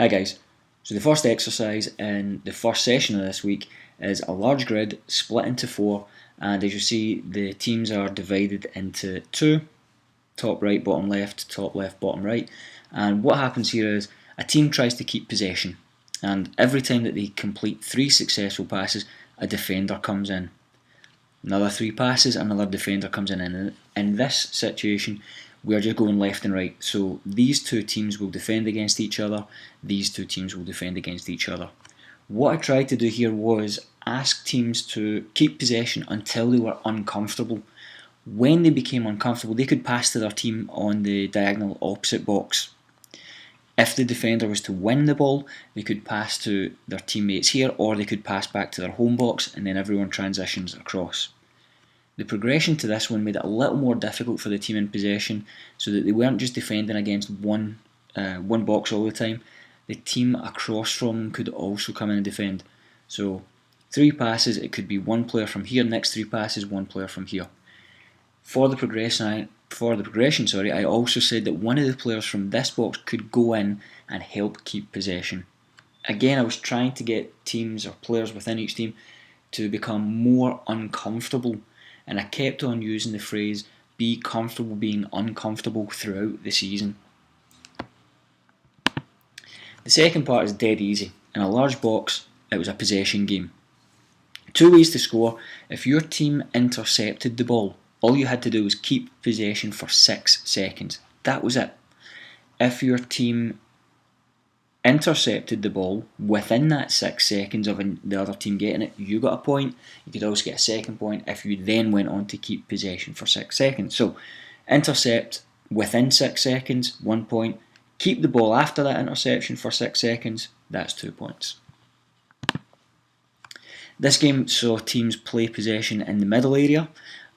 Hi guys, so the first exercise in the first session of this week is a large grid split into 4, and as you see the teams are divided into 2, top right, bottom left, top left, bottom right, and what happens here is a team tries to keep possession, and every time that they complete 3 successful passes a defender comes in. Another 3 passes, another defender comes in, and in this situation we are just going left and right. So these 2 teams will defend against each other, these 2 teams will defend against each other. What I tried to do here was ask teams to keep possession until they were uncomfortable. When they became uncomfortable, they could pass to their team on the diagonal opposite box. If the defender was to win the ball, they could pass to their teammates here, or they could pass back to their home box, and then everyone transitions across. The progression to this one made it a little more difficult for the team in possession, so that they weren't just defending against one box all the time. The team across from them could also come in and defend. So 3 passes, it could be 1 player from here, next 3 passes, 1 player from here. For the progression, I also said that one of the players from this box could go in and help keep possession. Again, I was trying to get teams or players within each team to become more uncomfortable, and I kept on using the phrase be comfortable being uncomfortable throughout the season. The second part is dead easy. In a large box, it was a possession game. 2 ways to score. If your team intercepted the ball, all you had to do was keep possession for 6 seconds. That was it. If your team intercepted the ball within that 6 seconds of the other team getting it, you got a point. You could also get a second point if you then went on to keep possession for 6 seconds. So intercept within 6 seconds, 1 point. Keep the ball after that interception for 6 seconds, that's 2 points. This game saw teams play possession in the middle area,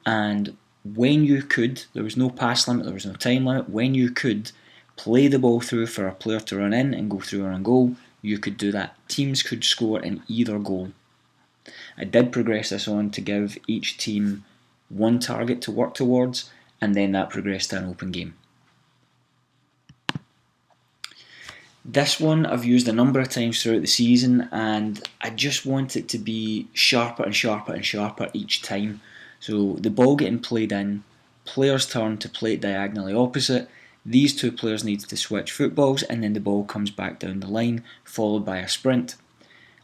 and when you could, there was no pass limit, there was no time limit, when you could play the ball through for a player to run in and go through on goal, you could do that. Teams could score in either goal. I did progress this on to give each team 1 target to work towards, and then that progressed to an open game. This one I've used a number of times throughout the season, and I just want it to be sharper and sharper and sharper each time. So the ball getting played in, players turn to play it diagonally opposite, these 2 players need to switch footballs, and then the ball comes back down the line, followed by a sprint.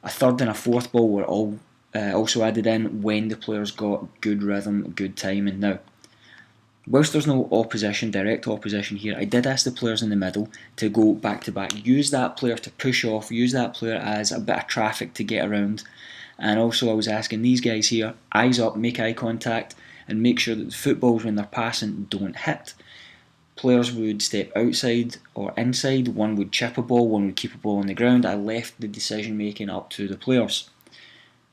A third and a fourth ball were all also added in when the players got good rhythm, good timing. Now, whilst there's no direct opposition here, I did ask the players in the middle to go back to back. Use that player to push off, use that player as a bit of traffic to get around. And also I was asking these guys here, eyes up, make eye contact, and make sure that the footballs when they're passing don't hit. Players would step outside or inside, one would chip a ball, one would keep a ball on the ground. I left the decision making up to the players.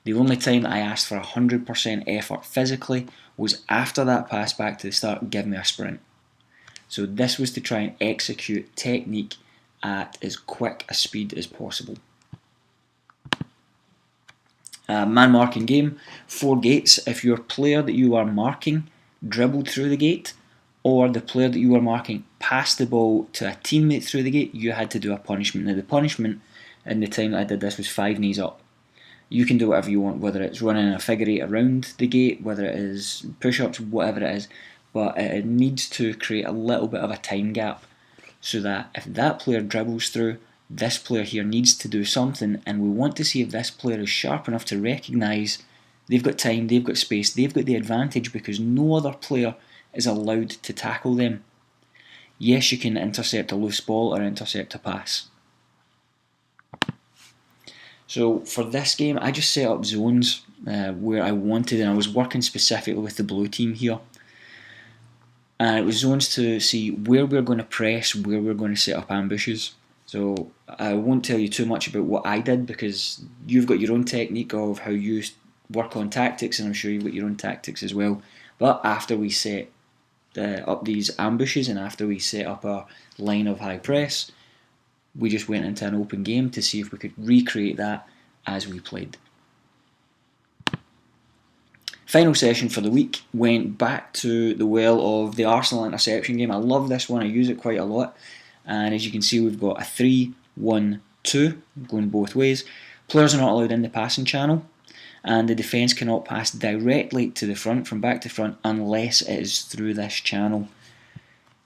The only time that I asked for 100% effort physically was after that pass back to the start, give me a sprint. So this was to try and execute technique at as quick a speed as possible. Man marking game, 4 gates. If your player that you are marking dribbled through the gate, or the player that you were marking passed the ball to a teammate through the gate, you had to do a punishment. Now the punishment in the time that I did this was 5 knees up. You can do whatever you want, whether it's running a figure 8 around the gate, whether it is push-ups, whatever it is, but it needs to create a little bit of a time gap so that if that player dribbles through, this player here needs to do something, and we want to see if this player is sharp enough to recognise they've got time, they've got space, they've got the advantage because no other player is allowed to tackle them. Yes, you can intercept a loose ball or intercept a pass. So for this game, I just set up zones where I wanted, and I was working specifically with the blue team here. And it was zones to see where we're going to press, where we're going to set up ambushes. So I won't tell you too much about what I did because you've got your own technique of how you work on tactics, and I'm sure you've got your own tactics as well. But after we set up these ambushes and after we set up our line of high press, we just went into an open game to see if we could recreate that as we played. Final session for the week went back to the well of the Arsenal interception game. I love this one, I use it quite a lot. And as you can see, we've got a 3-1 2, going both ways. Players are not allowed in the passing channel, and the defence cannot pass directly to the front, from back to front, unless it is through this channel.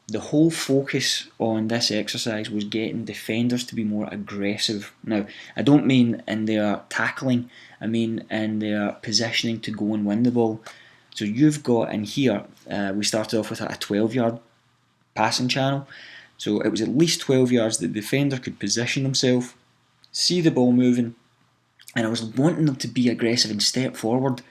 The whole focus on this exercise was getting defenders to be more aggressive. Now, I don't mean in their tackling, I mean in their positioning to go and win the ball. So you've got in here, we started off with a 12-yard passing channel. So it was at least 12 yards that the defender could position himself, see the ball moving, and I was wanting them to be aggressive and step forward,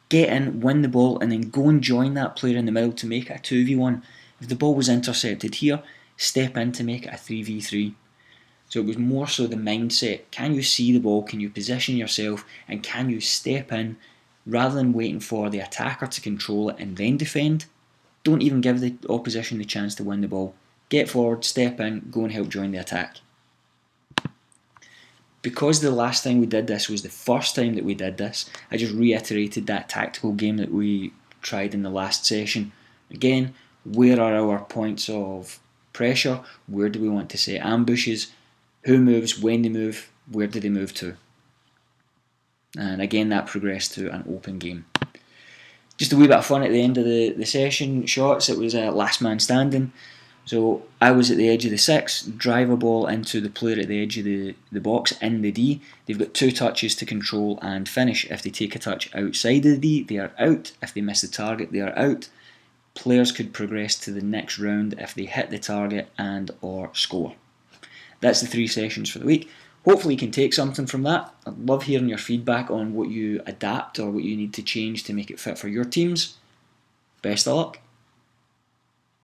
get in, win the ball, and then go and join that player in the middle to make it a 2v1. If the ball was intercepted here, step in to make it a 3v3. So it was more so the mindset. Can you see the ball? Can you position yourself? And can you step in rather than waiting for the attacker to control it and then defend? Don't even give the opposition the chance to win the ball. Get forward, step in, go and help join the attack. Because the last time we did this was the first time that we did this, I just reiterated that tactical game that we tried in the last session. Again, where are our points of pressure? Where do we want to set ambushes? Who moves, when they move, where do they move to? And again, that progressed to an open game. Just a wee bit of fun at the end of the session. Shots, it was last man standing. So I was at the edge of the 6, drive a ball into the player at the edge of the box in the D. They've got 2 touches to control and finish. If they take a touch outside of the D, they are out. If they miss the target, they are out. Players could progress to the next round if they hit the target and or score. That's the 3 sessions for the week. Hopefully you can take something from that. I'd love hearing your feedback on what you adapt or what you need to change to make it fit for your teams. Best of luck.